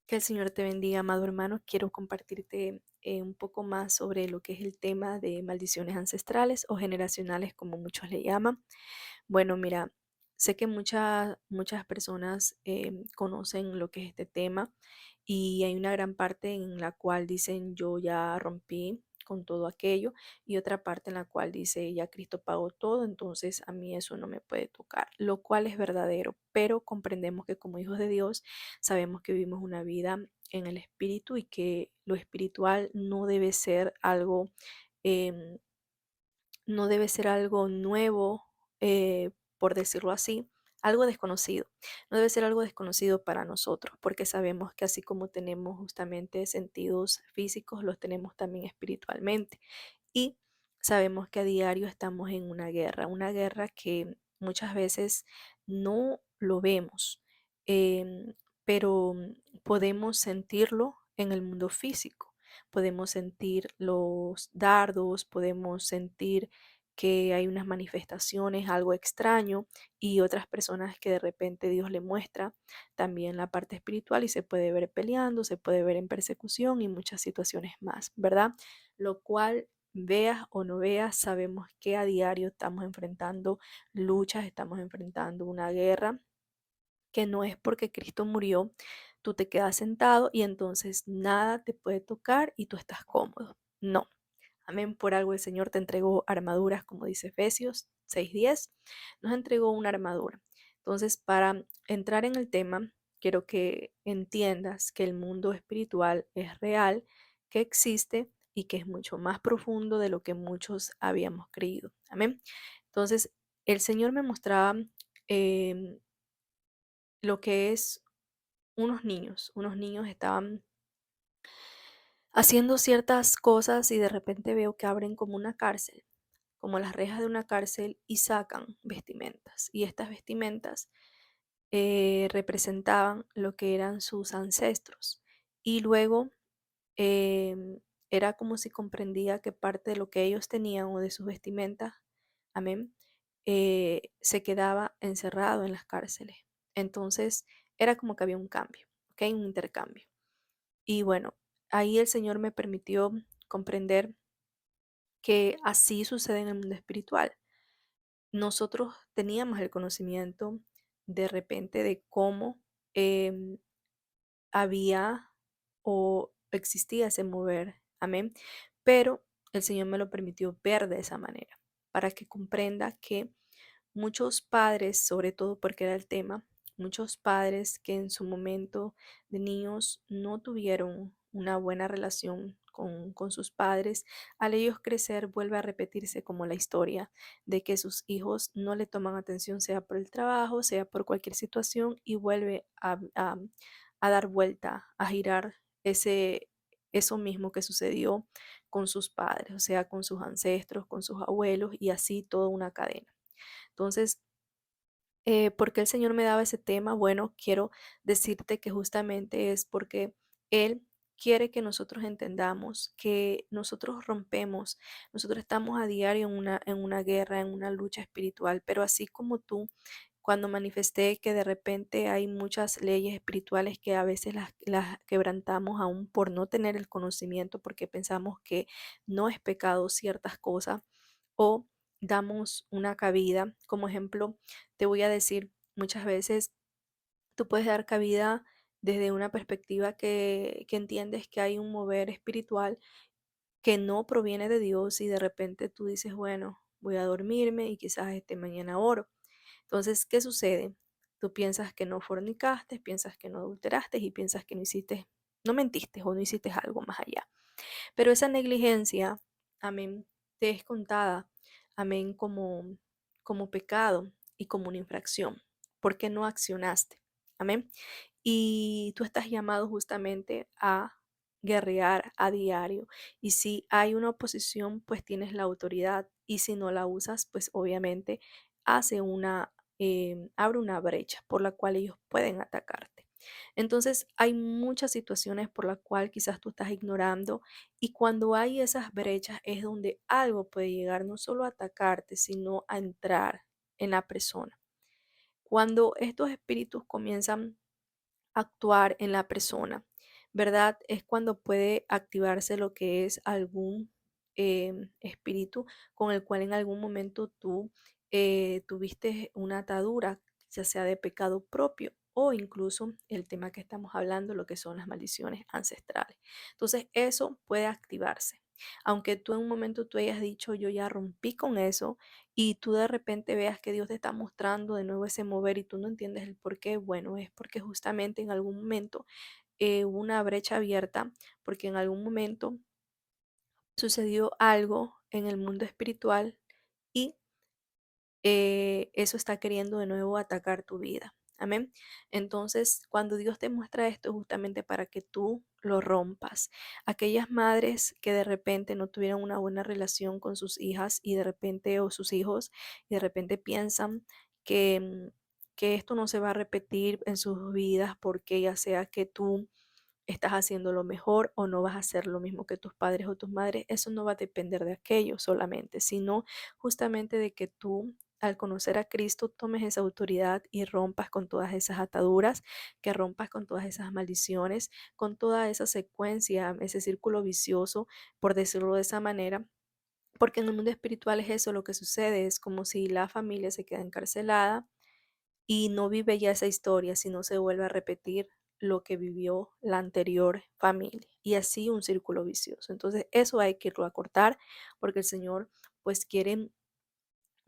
Que el Señor te bendiga, amado hermano. Quiero compartirte un poco más sobre lo que es el tema de maldiciones ancestrales o generacionales, como muchos le llaman. Bueno, mira, sé que muchas personas conocen lo que es este tema y hay una gran parte en la cual dicen yo ya rompí con todo aquello y otra parte en la cual dice ya Cristo pagó todo, entonces a mí eso no me puede tocar, lo cual es verdadero, pero comprendemos que como hijos de Dios sabemos que vivimos una vida en el espíritu y que lo espiritual no debe ser algo em, no debe ser algo nuevo, por decirlo así, algo desconocido. No debe ser algo desconocido para nosotros, porque sabemos que así como tenemos justamente sentidos físicos, los tenemos también espiritualmente. Y sabemos que a diario estamos en una guerra que muchas veces no lo vemos, em, pero podemos sentirlo en el mundo físico. Podemos sentir los dardos, podemos sentir que hay unas manifestaciones, algo extraño, y otras personas que de repente Dios le muestra también la parte espiritual y se puede ver peleando, se puede ver en persecución y muchas situaciones más, ¿verdad? Lo cual, veas o no veas, sabemos que a diario estamos enfrentando luchas, estamos enfrentando una guerra que no es porque Cristo murió, tú te quedas sentado y entonces nada te puede tocar y tú estás cómodo. No. Amén. Por algo el Señor te entregó armaduras, como dice Efesios 6:10, nos entregó una armadura. Entonces, para entrar en el tema, quiero que entiendas que el mundo espiritual es real, que existe y que es mucho más profundo de lo que muchos habíamos creído. Amén. Entonces, el Señor me mostraba em, lo que es unos niños. Unos niños estaban haciendo ciertas cosas y de repente veo que abren como una cárcel, como las rejas de una cárcel, y sacan vestimentas. Y estas vestimentas representaban lo que eran sus ancestros. Y luego em, era como si comprendía que parte de lo que ellos tenían o de sus vestimentas, amén, se quedaba encerrado en las cárceles. Entonces era como que había un cambio, ¿ok? Un intercambio. Y bueno, ahí el Señor me permitió comprender que así sucede en el mundo espiritual. Nosotros teníamos el conocimiento de repente de cómo em, había o existía ese mover, amén, pero el Señor me lo permitió ver de esa manera, para que comprenda que muchos padres, sobre todo porque era el tema, muchos padres que en su momento de niños no tuvieron una buena relación con sus padres, al ellos crecer vuelve a repetirse como la historia de que sus hijos no le toman atención, sea por el trabajo, sea por cualquier situación, y vuelve a dar vuelta, a girar eso mismo que sucedió con sus padres, o sea, con sus ancestros, con sus abuelos, y así toda una cadena. Entonces, ¿por qué el Señor me daba ese tema? Bueno, quiero decirte que justamente es porque Él quiere que nosotros entendamos que nosotros rompemos, nosotros estamos a diario en una guerra, en una lucha espiritual, pero así como tú, cuando manifesté que de repente hay muchas leyes espirituales que a veces las quebrantamos aún por no tener el conocimiento, porque pensamos que no es pecado ciertas cosas, o damos una cabida. Como ejemplo, te voy a decir, muchas veces tú puedes dar cabida desde una perspectiva que entiendes que hay un mover espiritual que no proviene de Dios y de repente tú dices, bueno, voy a dormirme y quizás mañana oro. Entonces, ¿qué sucede? Tú piensas que no fornicaste, piensas que no adulteraste y piensas que no hiciste, no mentiste o no hiciste algo más allá. Pero esa negligencia, amén, te es contada, amén, como pecado y como una infracción, porque no accionaste, amén. Y tú estás llamado justamente a guerrear a diario. Y si hay una oposición, pues tienes la autoridad. Y si no la usas, pues obviamente abre una brecha por la cual ellos pueden atacarte. Entonces, hay muchas situaciones por las cuales quizás tú estás ignorando, y cuando hay esas brechas es donde algo puede llegar no solo a atacarte, sino a entrar en la persona. Cuando estos espíritus comienzan a actuar en la persona, ¿verdad? Es cuando puede activarse lo que es algún espíritu con el cual en algún momento tú tuviste una atadura, ya sea de pecado propio o incluso el tema que estamos hablando, lo que son las maldiciones ancestrales. Entonces, eso puede activarse. Aunque tú en un momento tú hayas dicho, yo ya rompí con eso, y tú de repente veas que Dios te está mostrando de nuevo ese mover y tú no entiendes el por qué, bueno, es porque justamente en algún momento hubo una brecha abierta, porque en algún momento sucedió algo en el mundo espiritual y eso está queriendo de nuevo atacar tu vida. Amén. Entonces, cuando Dios te muestra esto, es justamente para que tú lo rompas. Aquellas madres que de repente no tuvieron una buena relación con sus hijas y de repente, o sus hijos, y de repente piensan que, que esto no se va a repetir en sus vidas porque ya sea que tú estás haciendo lo mejor o no vas a hacer lo mismo que tus padres o tus madres, eso no va a depender de aquello solamente, sino justamente de que tú al conocer a Cristo tomes esa autoridad y rompas con todas esas ataduras, que rompas con todas esas maldiciones, con toda esa secuencia, ese círculo vicioso, por decirlo de esa manera, porque en el mundo espiritual es eso lo que sucede, es como si la familia se queda encarcelada y no vive ya esa historia, sino se vuelve a repetir lo que vivió la anterior familia y así un círculo vicioso. Entonces, eso hay que irlo a cortar porque el Señor pues quiere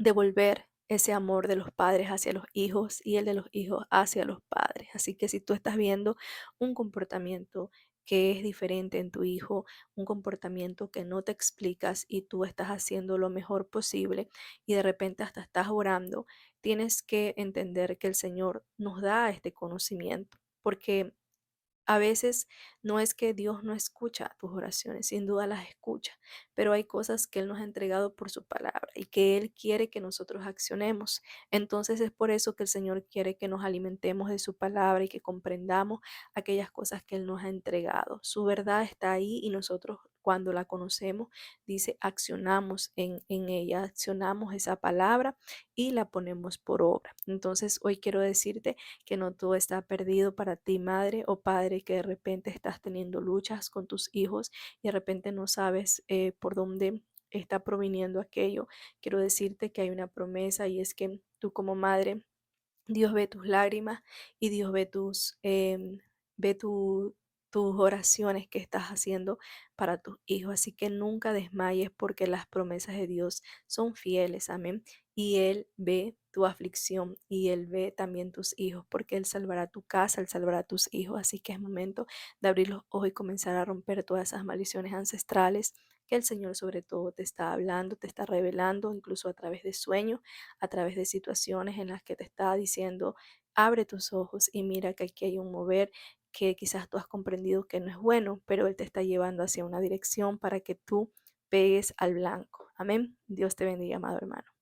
devolver ese amor de los padres hacia los hijos y el de los hijos hacia los padres. Así que si tú estás viendo un comportamiento que es diferente en tu hijo, un comportamiento que no te explicas y tú estás haciendo lo mejor posible y de repente hasta estás orando, tienes que entender que el Señor nos da este conocimiento, porque a veces no es que Dios no escucha tus oraciones, sin duda las escucha, pero hay cosas que Él nos ha entregado por su palabra y que Él quiere que nosotros accionemos. Entonces es por eso que el Señor quiere que nos alimentemos de su palabra y que comprendamos aquellas cosas que Él nos ha entregado. Su verdad está ahí y nosotros cuando la conocemos, dice, accionamos en ella, accionamos esa palabra y la ponemos por obra. Entonces hoy quiero decirte que no todo está perdido para ti, madre o padre, que de repente estás teniendo luchas con tus hijos y de repente no sabes por dónde está proviniendo aquello. Quiero decirte que hay una promesa y es que tú como madre Dios ve tus lágrimas y Dios ve ve tus oraciones que estás haciendo para tus hijos. Así que nunca desmayes porque las promesas de Dios son fieles. Amén. Y Él ve tu aflicción y Él ve también tus hijos porque Él salvará tu casa, Él salvará tus hijos. Así que es momento de abrir los ojos y comenzar a romper todas esas maldiciones ancestrales que el Señor sobre todo te está hablando, te está revelando, incluso a través de sueños, a través de situaciones en las que te está diciendo, abre tus ojos y mira que aquí hay un mover que quizás tú has comprendido que no es bueno, pero Él te está llevando hacia una dirección para que tú pegues al blanco. Amén. Dios te bendiga, amado hermano.